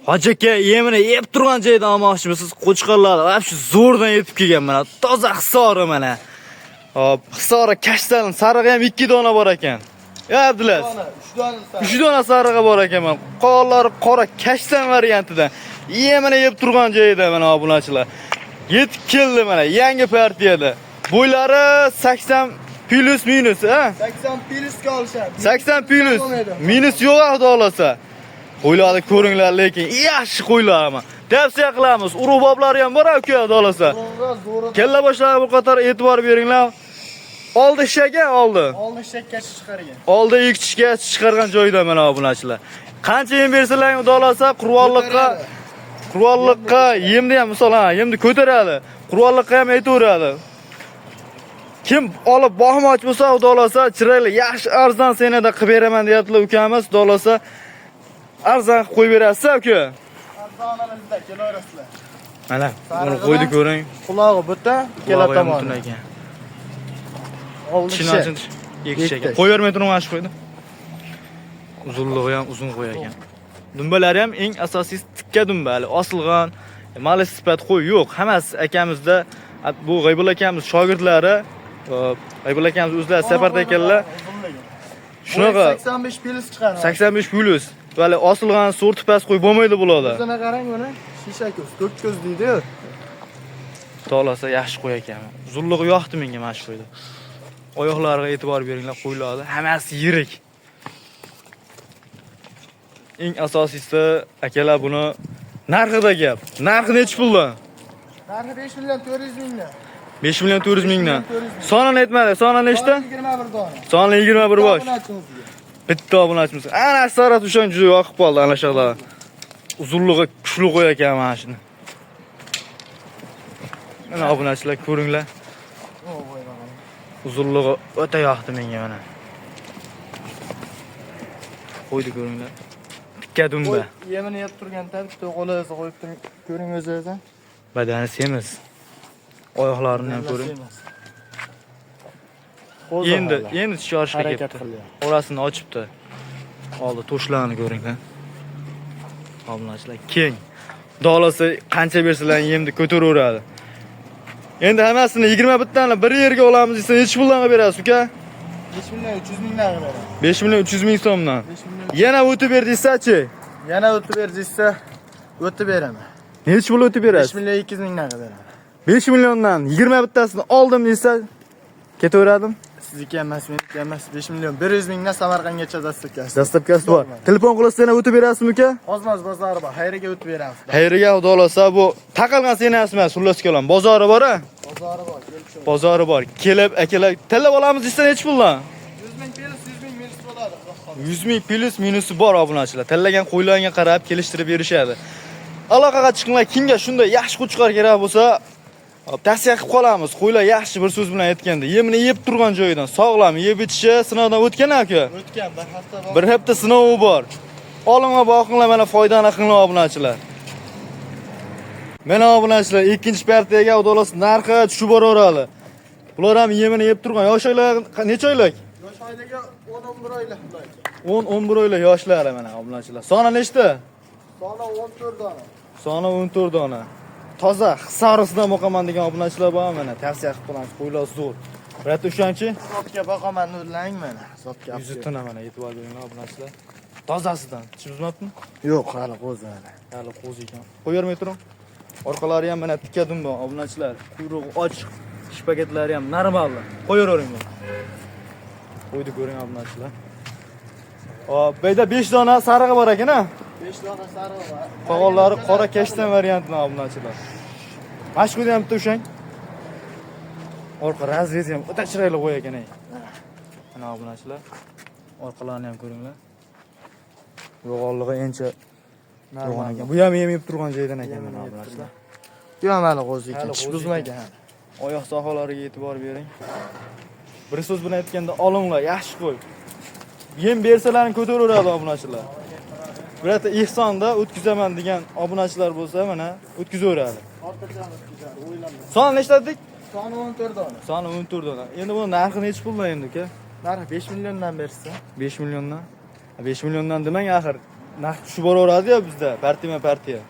Hoji aka, yemini yeb turgan joydan olmoqchimisiz? Qo'chqorlar va shu zo'rdan yetib kelgan mana. Toza Hisori mana. Hop, Hisori kashtan sarig'i ham 2 dona bor ekan. Ya Abdulaziz. 3 dona sarig'i bor ekan mana. Qollar qora kashtan variantidan. Yemini yeb turgan joyida mana obunachilar. Yetib keldi mana yangi partiyada. Bo'ylari 80 plus minus, ha? 80 plusga olishadi. 80 plus. Minus yo'q xudo xolasa. Qo'ylarni ko'ringlar, lekin yaxshi qo'ylar ama. Tavsiya qilamiz. Urug' boblari ham bor aka, xudo xolasa. Kella boshlariga bu qator e'tibor beringlar. Oldi ishga oldi. Oldi ishga chiqargan. Oldi ikkichga chiqargan joyda mana obunachilar. Qancha yem bersalar, xudo xolasa Qur'onlikqa yemni ham masalan, yemni ko'taradi. Qur'onlikqa ham aytaveradi. Kim olib boqmoqchi bo'lsa, xudo xolasa, chiroyli, yaxshi arzon senada qilib beraman deyaptilar ukamiz, xudo xolasa. Arzon qo'yib berasiz aka. Arzonimizda kelaverasizlar. Mana, buni qo'ydi ko'ring. Qulog'i bitta, kela tomoni. Oldi Chinachin ekan. Qo'yvermay turib mana shu qo'ydi. Uzunligi ham uzun qo'y ekan. Dumbalari ham eng asosiysi tikka dumbali, osilgan, malis sifat qo'y yo'q. Hammasi akamizda bu G'aybul akamiz shogirdlari, G'aybul akamiz o'zlari safarda ekanlar. Shunaqa 85 plus chiqaradi. 85 plus. Vali osilgan sorti past qo'y bo'lmaydi bularda. O'zini qarang buni. Shisha ko'z, 4 ko'z deydi-yu. Tolasa yaxshi qo'y ekan. Uzunligi yoqdi menga mana shu qo'ydi. Oyoqlariga e'tibor beringlar, qo'ylarni hammasi yirik. Eng asosiysi akalar buni narxida gap. Narxi necha puldan? Narxi 5 million 400 mingdan. 5 million 400 mingdan. Sonini aytmadi. Soni nechta? 21 dona. Soni 21 bosh. Bitta obunachimiz. Ana Sarat uchun juda yoqib qoldi ana shaqlar. Uzunligi kuchli qo'y ekan mana shuni. Mana obunachilar ko'ringlar. Uzunligi o'ta yoqdi menga mana. Qo'ydi ko'ringlar. Tikka dumba. Yemini yeb turganda bitta qo'liga qo'yib ko'ring o'zingizdan. Badani semiz. Oyoqlarini ham ko'ring. Endi chiqarishga ketdi. Orasini ochibdi. Oldi to'shlarni ko'ringlar. Obunachilar keng. Dolasi qancha bersalar yemni ko'taraveradi. Endi hammasini 21 tani bir yerga olamiz desa, necha puldan berasiz uka? 5 million 300 mingdan beradi. 5 million 300 ming so'mdan. Yana o'tib ber desa-chi? Yana o'tib ber desa, o'tib beraman. Necha pul o'tib berasiz? 5 million 200 mingdan beraman. 5 milliondan 21 tasini oldim desa, ketaverdim. Sizniki emas, meniki emas. 5 million 100 mingdan Samarqandgacha dastavkasi. Dastavkasi bor. Telefon qilsa yana o'tib berasizmi uka? Ozmoz bozori bor. Xayriga o'tib beramiz. Xayriga xudo xolasa bu taqalgan senasizmi? Xullas kelam. Bozori bor-a? Bozori bor, kelib. Bozori bor. Kelib akalar, tanlab olamiz desa necha puldan? 100 ming plus 100 ming minus bo'ladi. 100 ming plus minusi bor obunachilar. Tanlagan qo'ylarga qarab kelishtirib berishadi. Aloqaga chiqinglar, kimga shunday yaxshi qo'chqor kerak bo'lsa, tavsiya qilib qolamiz. Qo'ylar yaxshi bir so'z bilan aytganda, yemini yeb turgan joyidan, sog'lom yeb itishi sinovdan o'tgan aka. O'tgan bir hafta bor. Bir hafta sinovi bor. Olinglar, boqinglar, mana foydani qilinglar obunachilar. Mana obunachilar, ikkinchi partiyaga udolas narxi tushib boraveradi. Bular ham yemini yeb turgan yoshlar necha oylik? Yosh oylarga 10-11 oylik. 10-11 oylik yoshlari mana obunachilar. Soni nechta? Soni 14 dona. Soni 14 dona. Toza Hisoridan boqaman degan obunachilar bor mana. Tavsiya qilib qolamiz. Qo'ylar zo'r. Birat o'shanchi? Hisobga boqaman nurlang mana. Hisobga. Yuzitdan mana e'tibor beringlar obunachilar. Tozasidan. Tushunmabmi? Yo'q, hali qo'zi hali. Hali qo'zi ekan. Qo'yarmay turing. Orqalari ham mana tikka dumba obunachilar. Quyrug'i ochiq. Shpagetlari ham normal. Qo'yavering buni. Qo'ydi ko'ring obunachilar. Hop, bu yerda 5 dona sarig'i bor ekan-a? 5 dona sarig'i bor. Qog'ollari qora kashtan variantidan obunachilar. Mashhur ham bitta o'shang. Orqa razrezi ham o'ta chiroyli qo'y ekan. Mana obunachilar. Orqalarini ham ko'ringlar. Yo'g'onligi ancha yo'g'on ekan. Bu ham yeb turgan joydan ekan mana obunachilar. Yo'q, hali qo'zi ekan. Tish buzmagan. Oyoq sohalariga e'tibor bering. Bir so'z bilan aytganda, olinglar, yaxshi qo'y. Yem bersalarni ko'taraveradi obunachilar. Birata ehsonda o'tkazaman degan obunachilar bo'lsa, mana o'tkazaveradi. Ortadan o'tkazadi, o'ylanma. Soni nechta dedik? Soni 14 dona. Soni 14 dona. Endi buni narxi necha puldan endi uka? Narxi 5 milliondan bersa. 5 milliondan. 5 milliondan demang axir. narx tushib boraveradi-ya bizda, partiya.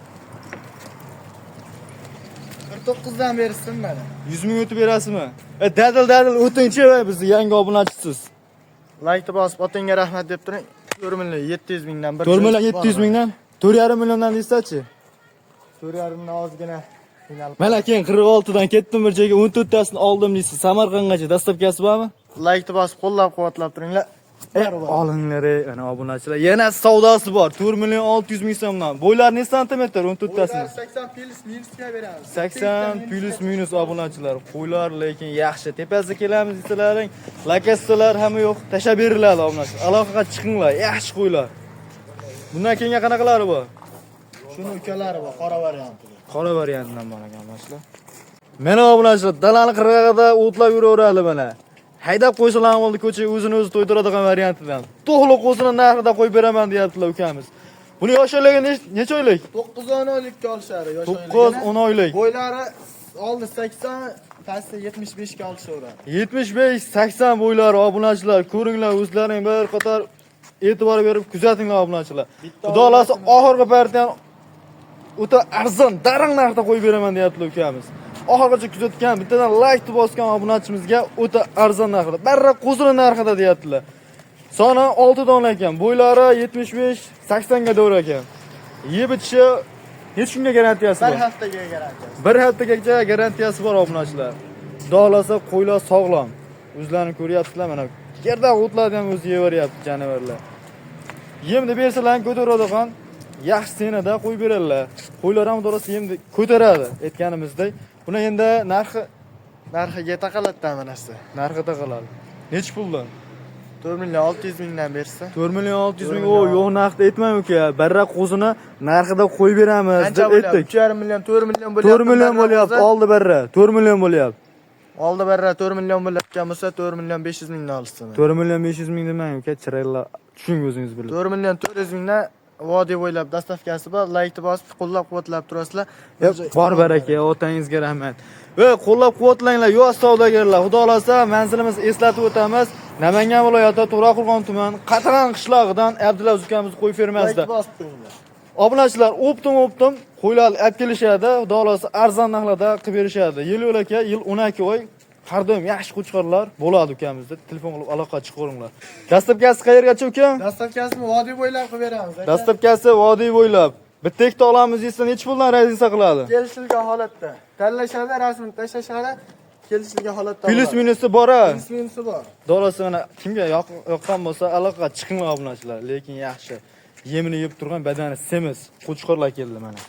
49 dan bersin mana. 100 ming o'tib berasizmi? Dadil o'tinchi va bizni yangi obunachisiz. Like bosib otingga rahmat deb turing. 4 million 700 mingdan 4 million 700 mingdan 4,5 milliondan deysiz-chi? 4,5 mingdan ozgina final. Mana keyin 46 dan ketdim bir joyga 14 tasini oldim deysiz. Samarqandgacha dastavkasi bormi? Like bosib qo'llab-quvvatlab turinglar. Olinglar, ana obunachilar. Yana savdosi bor. 4 million 600 ming so'mdan. Bo'ylar ne santimetr 14 tasini? 80 plus minusga beramiz. 80 plus minus obunachilar. Qo'ylar lekin yaxshi. Tepasiga kelamiz desalaring, lokatsiyalar hamma yo'q. Tashab beriladi obunachilar. Aloqaga chiqinglar. Yaxshi qo'ylar. Bundan keyinga qanaqalari bor? Shuni ukalari bor, qora varianti. Qora variantidan bor ekan obunachilar. Mana obunachilar, dalani qirg'og'ida o'tlab yuraveradi mana. Haydab qo'ysalar oldi ko'chaga o'zini-o'zi to'ydiradigan variantidan. To'g'liq o'zini narxida qo'yib beraman deyaptilar ukamiz. Buni yoshlarga necha oylik? 9-10 oylikka olishadi yoshlarga. 9-10 oylik. Bo'ylari oldi 80, pasti 75 ga olishaveradi. 75-80 bo'ylari obunachilar, ko'ringlar o'zlaring bir qator e'tibor berib kuzatinglar obunachilar. Xudo xolasa oxirgi partidan o'ta arzon, daring narxda qo'yib beraman deyaptilar ukamiz. Oxirgacha kuzatgan, bittadan like bosgan obunachimizga o'ta arzon narxda, barra qo'zini narxida deyaptilar. Soni 6 dona ekan, bo'ylari 75-80 ga davr ekan. Yeb ichishi hech kunga garantiyasi bor. Bir haftaga garantiyasi. Bir haftaga garantiyasi bor obunachilar. Xudo qo'ylar sog'lom. O'zlarini ko'ryapsizlar mana. Yerda o'tlardan o'zi yevaryapti jonivorlar. Yemni bersalar ko'taradigan yaxshi senada qo'yib beradilar. Qo'ylar ham to'g'risi yemni ko'taradi aytganimizdek. Buni endi narxiga taqaladdan manasi. Narxi taqaladi. Nech puldan? 4 million 600 mingdan bersa. 4 million 600 ming. O, yo'q narxda aytmang uka. Barra qo'zini narxida qo'yib beramiz deb aytdik. 3,5 million, 4 million bo'lyapti. 4 million bo'lyapti. Oldi barra. 4 million bo'lyapti. Oldi barra 4 million bo'layotgan bo'lsa 4 million 500 mingdan olsin. 4 million 500 ming demang uka, chiraylar. Tushuning o'zingiz bilasiz. 4 million 400 mingdan vodiy bo'ylab dastavkasi bor. Like bosib qo'llab-quvvatlab turasizlar. Bor baraka, otangizga rahmat. Va qo'llab-quvvatlanglar, yo'q savdogarlar. Xudo xolasa manzilimizni eslatib o'tamiz. Namangan viloyati To'raqo'rg'on tuman Qatran qishlog'idan Abdulaziz ukamiz qo'y fermasida. Like bosib qo'yinglar. Obunachilar optim qo'ylarni olib kelishadi. Xudo xolasa arzon narxlarda qilib berishadi. Yil aka, yil 12 oy har doim yaxshi qo'chqorlar bo'ladi ukamizda. Telefon qilib aloqa chiqaringlar. Dastavkasi qayergacha uka? Dastavkasini vodiy bo'ylab qilib beramiz. Dastavkasi vodiy bo'ylab. Bitta ikkita olamiz desa necha puldan razisa qiladi? Kelishilgan holatda. Tanlashadi, rasmini tashlashadi. Kelishilgan holatda. Plus minusi bor-a? Plus minusi bor. Dorasi mana kimga yoqqan bo'lsa aloqa chiqinglar obunachilar, lekin yaxshi. Yemini yeb turgan badani semiz qo'chqorlar keldi mana.